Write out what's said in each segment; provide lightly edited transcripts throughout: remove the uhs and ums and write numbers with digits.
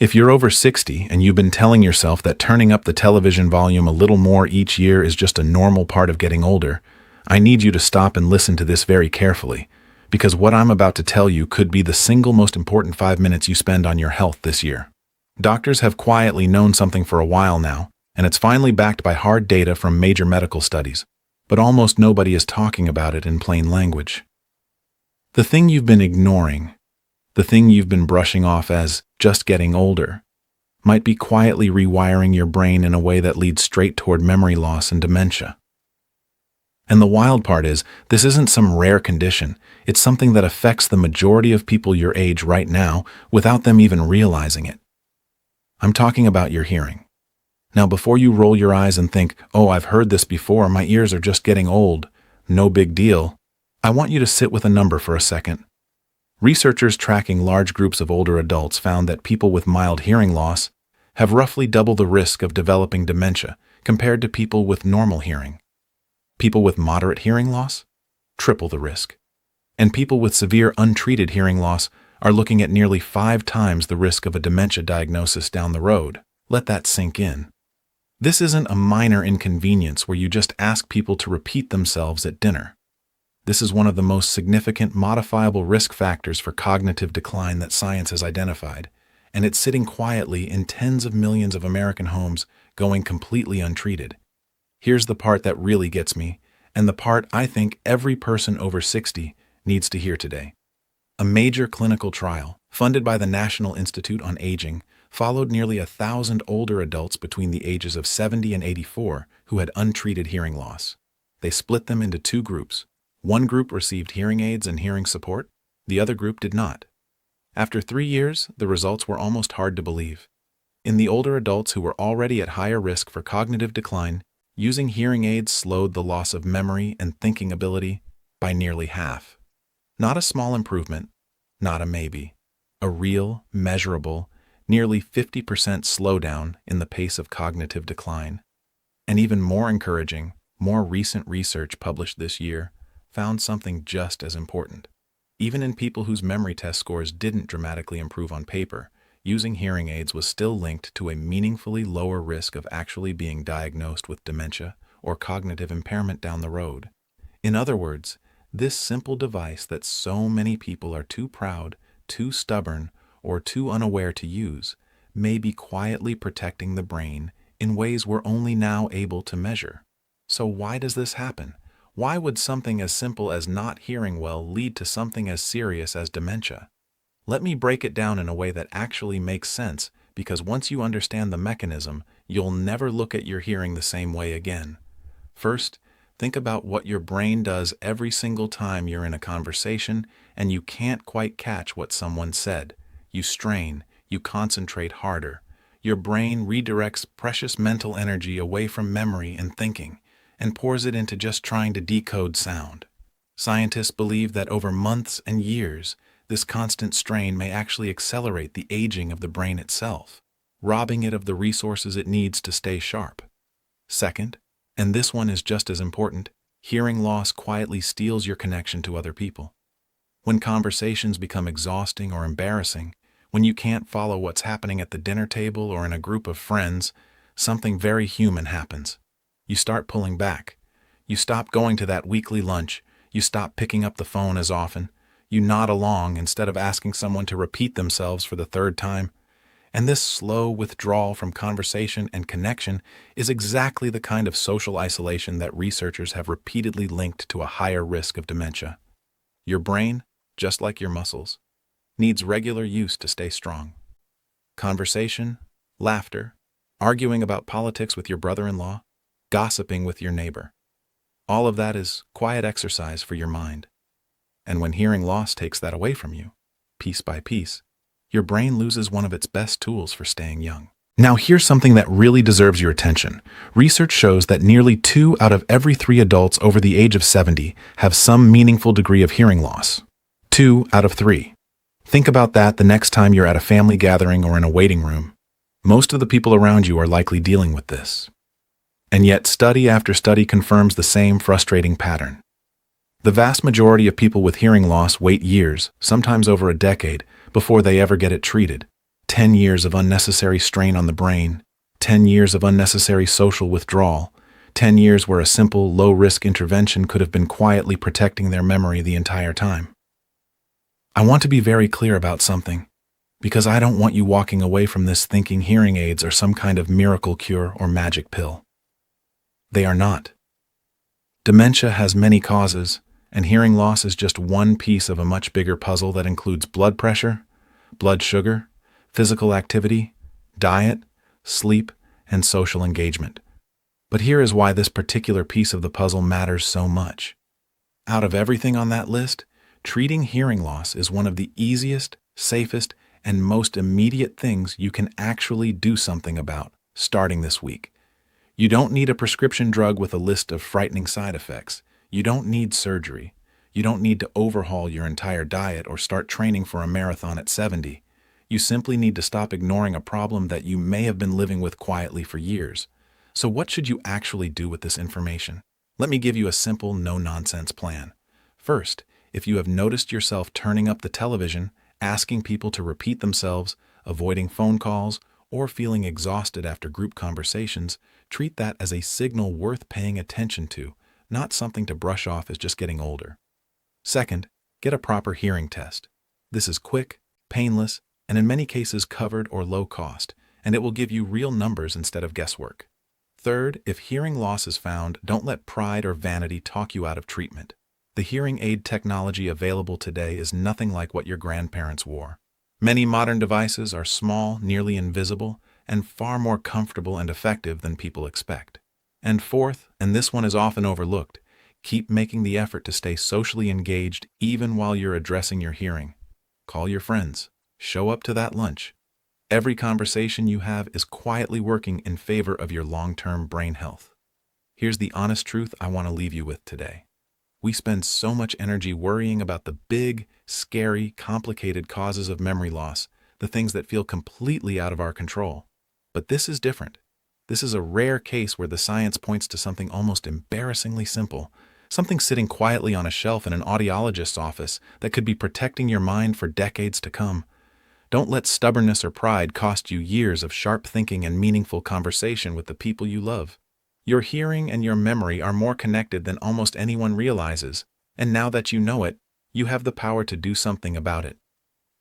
If you're over 60 and you've been telling yourself that turning up the television volume a little more each year is just a normal part of getting older, I need you to stop and listen to this very carefully, because what I'm about to tell you could be the single most important 5 minutes you spend on your health this year. Doctors have quietly known something for a while now, and it's finally backed by hard data from major medical studies, but almost nobody is talking about it in plain language. The thing you've been ignoring, the thing you've been brushing off as just getting older, might be quietly rewiring your brain in a way that leads straight toward memory loss and dementia. And the wild part is, this isn't some rare condition. It's something that affects the majority of people your age right now without them even realizing it. I'm talking about your hearing. Now, before you roll your eyes and think, "Oh, I've heard this before, my ears are just getting old, no big deal," I want you to sit with a number for a second. Researchers tracking large groups of older adults found that people with mild hearing loss have roughly double the risk of developing dementia compared to people with normal hearing. People with moderate hearing loss, triple the risk. And people with severe untreated hearing loss are looking at nearly 5 times the risk of a dementia diagnosis down the road. Let that sink in. This isn't a minor inconvenience where you just ask people to repeat themselves at dinner. This is one of the most significant modifiable risk factors for cognitive decline that science has identified, and it's sitting quietly in tens of millions of American homes going completely untreated. Here's the part that really gets me, and the part I think every person over 60 needs to hear today. A major clinical trial, funded by the National Institute on Aging, followed nearly 1,000 older adults between the ages of 70 and 84 who had untreated hearing loss. They split them into 2 groups. One group received hearing aids and hearing support, the other group did not. After 3 years, the results were almost hard to believe. In the older adults who were already at higher risk for cognitive decline, using hearing aids slowed the loss of memory and thinking ability by nearly half. Not a small improvement, not a maybe. A real, measurable, nearly 50% slowdown in the pace of cognitive decline. And even more encouraging, more recent research published this year found something just as important. Even in people whose memory test scores didn't dramatically improve on paper, using hearing aids was still linked to a meaningfully lower risk of actually being diagnosed with dementia or cognitive impairment down the road. In other words, this simple device that so many people are too proud, too stubborn, or too unaware to use may be quietly protecting the brain in ways we're only now able to measure. So why does this happen? Why would something as simple as not hearing well lead to something as serious as dementia? Let me break it down in a way that actually makes sense, because once you understand the mechanism, you'll never look at your hearing the same way again. First, think about what your brain does every single time you're in a conversation and you can't quite catch what someone said. You strain, you concentrate harder. Your brain redirects precious mental energy away from memory and thinking, and pours it into just trying to decode sound. Scientists believe that over months and years, this constant strain may actually accelerate the aging of the brain itself, robbing it of the resources it needs to stay sharp. Second, and this one is just as important, hearing loss quietly steals your connection to other people. When conversations become exhausting or embarrassing, when you can't follow what's happening at the dinner table or in a group of friends, something very human happens. You start pulling back. You stop going to that weekly lunch. You stop picking up the phone as often. You nod along instead of asking someone to repeat themselves for the 3rd time. And this slow withdrawal from conversation and connection is exactly the kind of social isolation that researchers have repeatedly linked to a higher risk of dementia. Your brain, just like your muscles, needs regular use to stay strong. Conversation, laughter, arguing about politics with your brother-in-law, gossiping with your neighbor. All of that is quiet exercise for your mind. And when hearing loss takes that away from you, piece by piece, your brain loses one of its best tools for staying young. Now here's something that really deserves your attention. Research shows that nearly 2 out of every 3 adults over the age of 70 have some meaningful degree of hearing loss. 2 out of 3. Think about that the next time you're at a family gathering or in a waiting room. Most of the people around you are likely dealing with this. And yet study after study confirms the same frustrating pattern. The vast majority of people with hearing loss wait years, sometimes over a decade, before they ever get it treated. 10 years of unnecessary strain on the brain, 10 years of unnecessary social withdrawal, 10 years where a simple, low-risk intervention could have been quietly protecting their memory the entire time. I want to be very clear about something, because I don't want you walking away from this thinking hearing aids are some kind of miracle cure or magic pill. They are not. Dementia has many causes, and hearing loss is just one piece of a much bigger puzzle that includes blood pressure, blood sugar, physical activity, diet, sleep, and social engagement. But here is why this particular piece of the puzzle matters so much. Out of everything on that list, treating hearing loss is one of the easiest, safest, and most immediate things you can actually do something about, starting this week. You don't need a prescription drug with a list of frightening side effects. You don't need surgery. You don't need to overhaul your entire diet or start training for a marathon at 70. You simply need to stop ignoring a problem that you may have been living with quietly for years. So what should you actually do with this information? Let me give you a simple, no-nonsense plan. First, if you have noticed yourself turning up the television, asking people to repeat themselves, avoiding phone calls, or feeling exhausted after group conversations, treat that as a signal worth paying attention to, not something to brush off as just getting older. Second, get a proper hearing test. This is quick, painless, and in many cases covered or low cost, and it will give you real numbers instead of guesswork. Third, if hearing loss is found, don't let pride or vanity talk you out of treatment. The hearing aid technology available today is nothing like what your grandparents wore. Many modern devices are small, nearly invisible, and far more comfortable and effective than people expect. And fourth, and this one is often overlooked, keep making the effort to stay socially engaged even while you're addressing your hearing. Call your friends. Show up to that lunch. Every conversation you have is quietly working in favor of your long-term brain health. Here's the honest truth I want to leave you with today. We spend so much energy worrying about the big, scary, complicated causes of memory loss, the things that feel completely out of our control. But this is different. This is a rare case where the science points to something almost embarrassingly simple, something sitting quietly on a shelf in an audiologist's office that could be protecting your mind for decades to come. Don't let stubbornness or pride cost you years of sharp thinking and meaningful conversation with the people you love. Your hearing and your memory are more connected than almost anyone realizes, and now that you know it, you have the power to do something about it.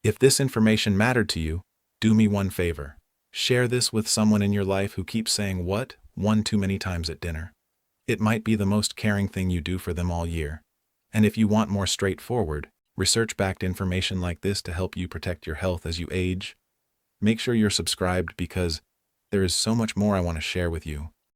If this information mattered to you, do me one favor. Share this with someone in your life who keeps saying "what" one too many times at dinner. It might be the most caring thing you do for them all year. And if you want more straightforward, research-backed information like this to help you protect your health as you age, make sure you're subscribed because there is so much more I want to share with you.